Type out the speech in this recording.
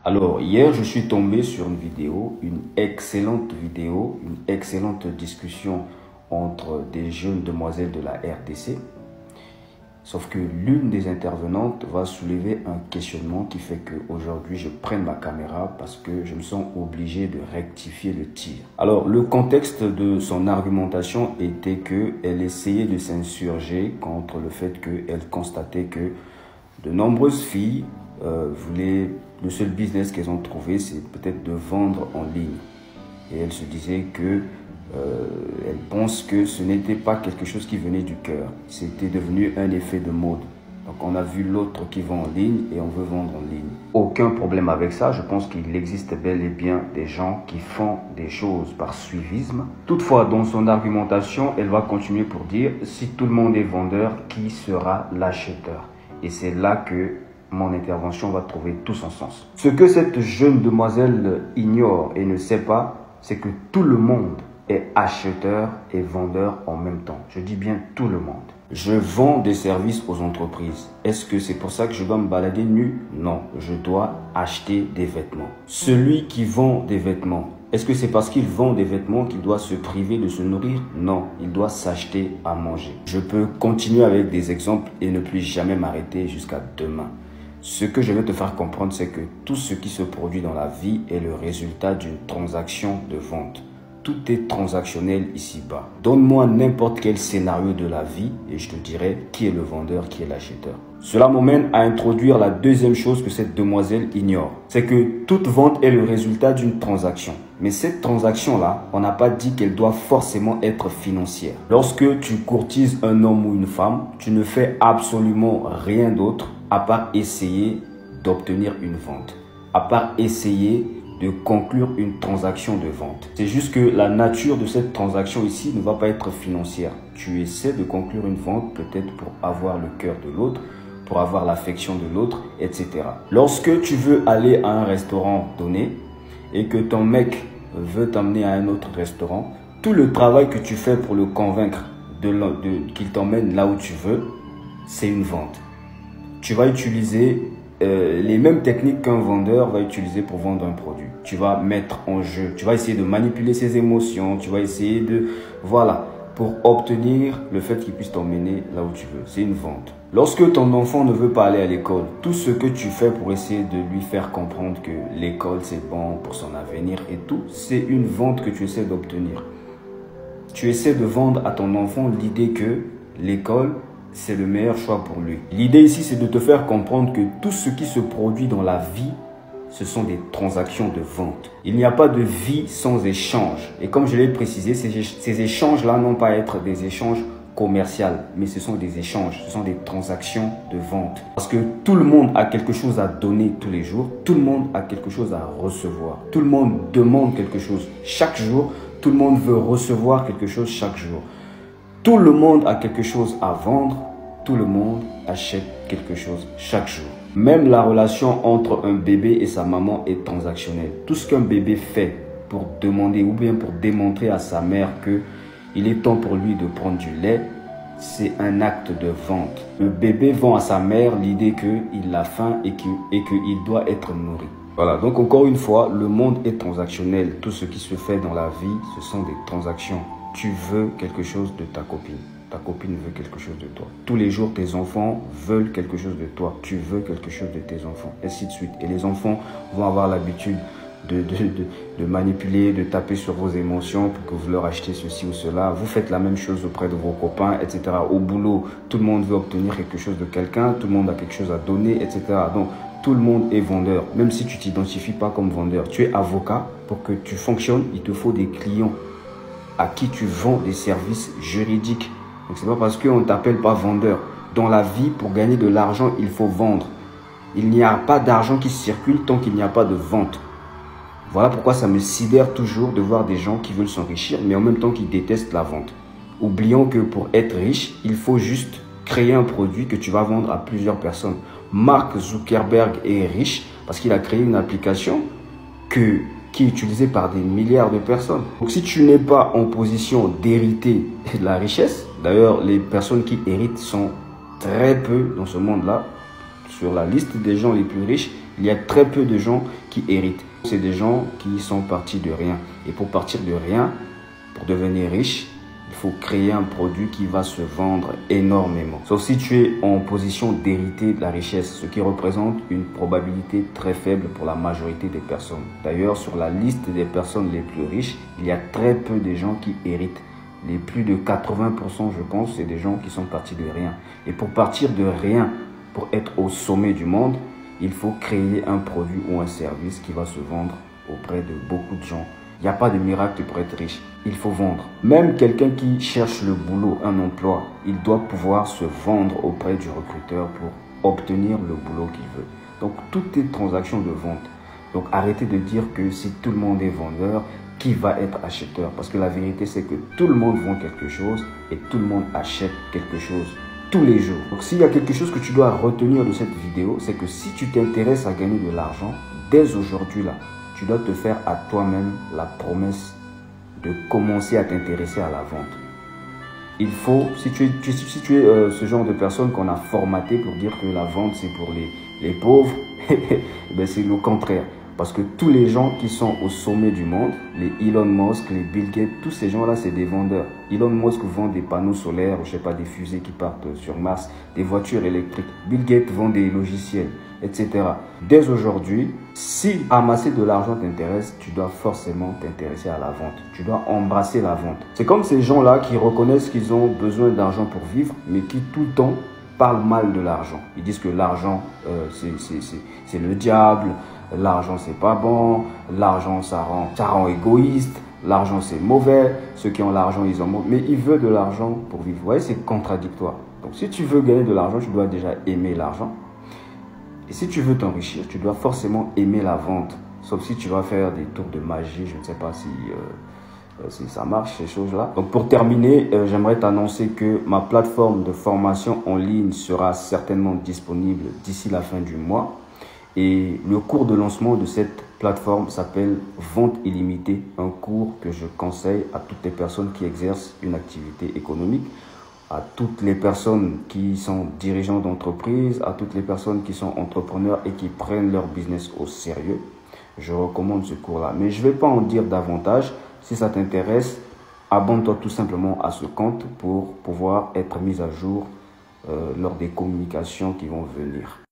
Alors, hier, je suis tombé sur une excellente vidéo, une excellente discussion entre des jeunes demoiselles de la RDC. Sauf que l'une des intervenantes va soulever un questionnement qui fait qu'aujourd'hui, je prenne ma caméra parce que je me sens obligé de rectifier le tir. Alors, le contexte de son argumentation était qu'elle essayait de s'insurger contre le fait qu'elle constatait que de nombreuses filles voulaient... Le seul business qu'elles ont trouvé, c'est peut-être de vendre en ligne. Et elle se disait que elle pense que ce n'était pas quelque chose qui venait du cœur. C'était devenu un effet de mode. Donc on a vu l'autre qui vend en ligne et on veut vendre en ligne. Aucun problème avec ça. Je pense qu'il existe bel et bien des gens qui font des choses par suivisme. Toutefois, dans son argumentation, elle va continuer pour dire si tout le monde est vendeur, qui sera l'acheteur? Et c'est là que mon intervention va trouver tout son sens. Ce que cette jeune demoiselle ignore et ne sait pas, c'est que tout le monde est acheteur et vendeur en même temps. Je dis bien tout le monde. Je vends des services aux entreprises. Est-ce que c'est pour ça que je dois me balader nu? Non, je dois acheter des vêtements. Celui qui vend des vêtements, est-ce que c'est parce qu'il vend des vêtements qu'il doit se priver de se nourrir? Non, il doit s'acheter à manger. Je peux continuer avec des exemples et ne plus jamais m'arrêter jusqu'à demain. Ce que je vais te faire comprendre, c'est que tout ce qui se produit dans la vie est le résultat d'une transaction de vente. Tout est transactionnel ici-bas. Donne-moi n'importe quel scénario de la vie et je te dirai qui est le vendeur, qui est l'acheteur. Cela m'emmène à introduire la deuxième chose que cette demoiselle ignore. C'est que toute vente est le résultat d'une transaction. Mais cette transaction-là, on n'a pas dit qu'elle doit forcément être financière. Lorsque tu courtises un homme ou une femme, tu ne fais absolument rien d'autre à part essayer d'obtenir une vente, à part essayer de conclure une transaction de vente. C'est juste que la nature de cette transaction ici ne va pas être financière. Tu essaies de conclure une vente peut-être pour avoir le cœur de l'autre, pour avoir l'affection de l'autre, etc. Lorsque tu veux aller à un restaurant donné et que ton mec veut t'emmener à un autre restaurant, tout le travail que tu fais pour le convaincre qu'il t'emmène là où tu veux, c'est une vente. Tu vas utiliser les mêmes techniques qu'un vendeur va utiliser pour vendre un produit. Tu vas mettre en jeu, tu vas essayer de manipuler ses émotions, tu vas essayer de... Voilà, pour obtenir le fait qu'il puisse t'emmener là où tu veux. C'est une vente. Lorsque ton enfant ne veut pas aller à l'école, tout ce que tu fais pour essayer de lui faire comprendre que l'école c'est bon pour son avenir et tout, c'est une vente que tu essaies d'obtenir. Tu essaies de vendre à ton enfant l'idée que l'école c'est le meilleur choix pour lui. L'idée ici, c'est de te faire comprendre que tout ce qui se produit dans la vie, ce sont des transactions de vente. Il n'y a pas de vie sans échange. Et comme je l'ai précisé, ces échanges-là n'ont pas à être des échanges commerciaux, mais ce sont des échanges, ce sont des transactions de vente. Parce que tout le monde a quelque chose à donner tous les jours, tout le monde a quelque chose à recevoir. Tout le monde demande quelque chose chaque jour, tout le monde veut recevoir quelque chose chaque jour. Tout le monde a quelque chose à vendre, tout le monde achète quelque chose chaque jour. Même la relation entre un bébé et sa maman est transactionnelle. Tout ce qu'un bébé fait pour demander ou bien pour démontrer à sa mère qu'il est temps pour lui de prendre du lait, c'est un acte de vente. Le bébé vend à sa mère l'idée qu'il a faim et qu'il doit être nourri. Voilà, donc encore une fois, le monde est transactionnel. Tout ce qui se fait dans la vie, ce sont des transactions. Tu veux quelque chose de ta copine. Ta copine veut quelque chose de toi. Tous les jours, tes enfants veulent quelque chose de toi. Tu veux quelque chose de tes enfants, ainsi de suite. Et les enfants vont avoir l'habitude de manipuler, de taper sur vos émotions pour que vous leur achetez ceci ou cela. Vous faites la même chose auprès de vos copains, etc. Au boulot, tout le monde veut obtenir quelque chose de quelqu'un. Tout le monde a quelque chose à donner, etc. Donc, tout le monde est vendeur. Même si tu ne t'identifies pas comme vendeur, tu es avocat. Pour que tu fonctionnes, il te faut des clients à qui tu vends des services juridiques. Donc, c'est pas parce qu'on ne t'appelle pas vendeur. Dans la vie, pour gagner de l'argent, il faut vendre. Il n'y a pas d'argent qui circule tant qu'il n'y a pas de vente. Voilà pourquoi ça me sidère toujours de voir des gens qui veulent s'enrichir, mais en même temps qui détestent la vente. Oublions que pour être riche, il faut juste créer un produit que tu vas vendre à plusieurs personnes. Mark Zuckerberg est riche parce qu'il a créé une application qui est utilisée par des milliards de personnes. Donc si tu n'es pas en position d'hériter de la richesse, d'ailleurs les personnes qui héritent sont très peu dans ce monde-là. Sur la liste des gens les plus riches, Il y a très peu de gens qui héritent. C'est des gens qui sont partis de rien. Et pour partir de rien, pour devenir riche, il faut créer un produit qui va se vendre énormément. Sauf si tu es en position d'hériter de la richesse, ce qui représente une probabilité très faible pour la majorité des personnes. D'ailleurs, sur la liste des personnes les plus riches, il y a très peu de gens qui héritent. Les plus de 80%, je pense, c'est des gens qui sont partis de rien. Et pour partir de rien, pour être au sommet du monde, il faut créer un produit ou un service qui va se vendre auprès de beaucoup de gens. Il n'y a pas de miracle pour être riche. Il faut vendre. Même quelqu'un qui cherche le boulot, un emploi, il doit pouvoir se vendre auprès du recruteur pour obtenir le boulot qu'il veut. Donc, tout est transaction de vente. Donc, arrêtez de dire que si tout le monde est vendeur, qui va être acheteur? Parce que la vérité, c'est que tout le monde vend quelque chose et tout le monde achète quelque chose tous les jours. Donc, s'il y a quelque chose que tu dois retenir de cette vidéo, c'est que si tu t'intéresses à gagner de l'argent, dès aujourd'hui, là, tu dois te faire à toi-même la promesse de commencer à t'intéresser à la vente. Il faut, si tu es ce genre de personne qu'on a formaté pour dire que la vente c'est pour les pauvres, ben c'est le contraire. Parce que tous les gens qui sont au sommet du monde, les Elon Musk, les Bill Gates, tous ces gens-là, c'est des vendeurs. Elon Musk vend des panneaux solaires, je sais pas, des fusées qui partent sur Mars, des voitures électriques. Bill Gates vend des logiciels, etc. Dès aujourd'hui, si amasser de l'argent t'intéresse, tu dois forcément t'intéresser à la vente. Tu dois embrasser la vente. C'est comme ces gens-là qui reconnaissent qu'ils ont besoin d'argent pour vivre, mais qui tout le temps parlent mal de l'argent. Ils disent que l'argent, c'est le diable. L'argent c'est pas bon, l'argent ça rend égoïste, l'argent c'est mauvais, ceux qui ont l'argent ils en manquent, mais ils veulent de l'argent pour vivre. Vous voyez, c'est contradictoire. Donc si tu veux gagner de l'argent, tu dois déjà aimer l'argent. Et si tu veux t'enrichir, tu dois forcément aimer la vente. Sauf si tu vas faire des tours de magie, je ne sais pas si ça marche ces choses-là. Donc pour terminer, j'aimerais t'annoncer que ma plateforme de formation en ligne sera certainement disponible d'ici la fin du mois. Et le cours de lancement de cette plateforme s'appelle Vente illimitée, un cours que je conseille à toutes les personnes qui exercent une activité économique, à toutes les personnes qui sont dirigeants d'entreprise, à toutes les personnes qui sont entrepreneurs et qui prennent leur business au sérieux. Je recommande ce cours-là. Mais je ne vais pas en dire davantage. Si ça t'intéresse, abonne-toi tout simplement à ce compte pour pouvoir être mis à jour lors des communications qui vont venir.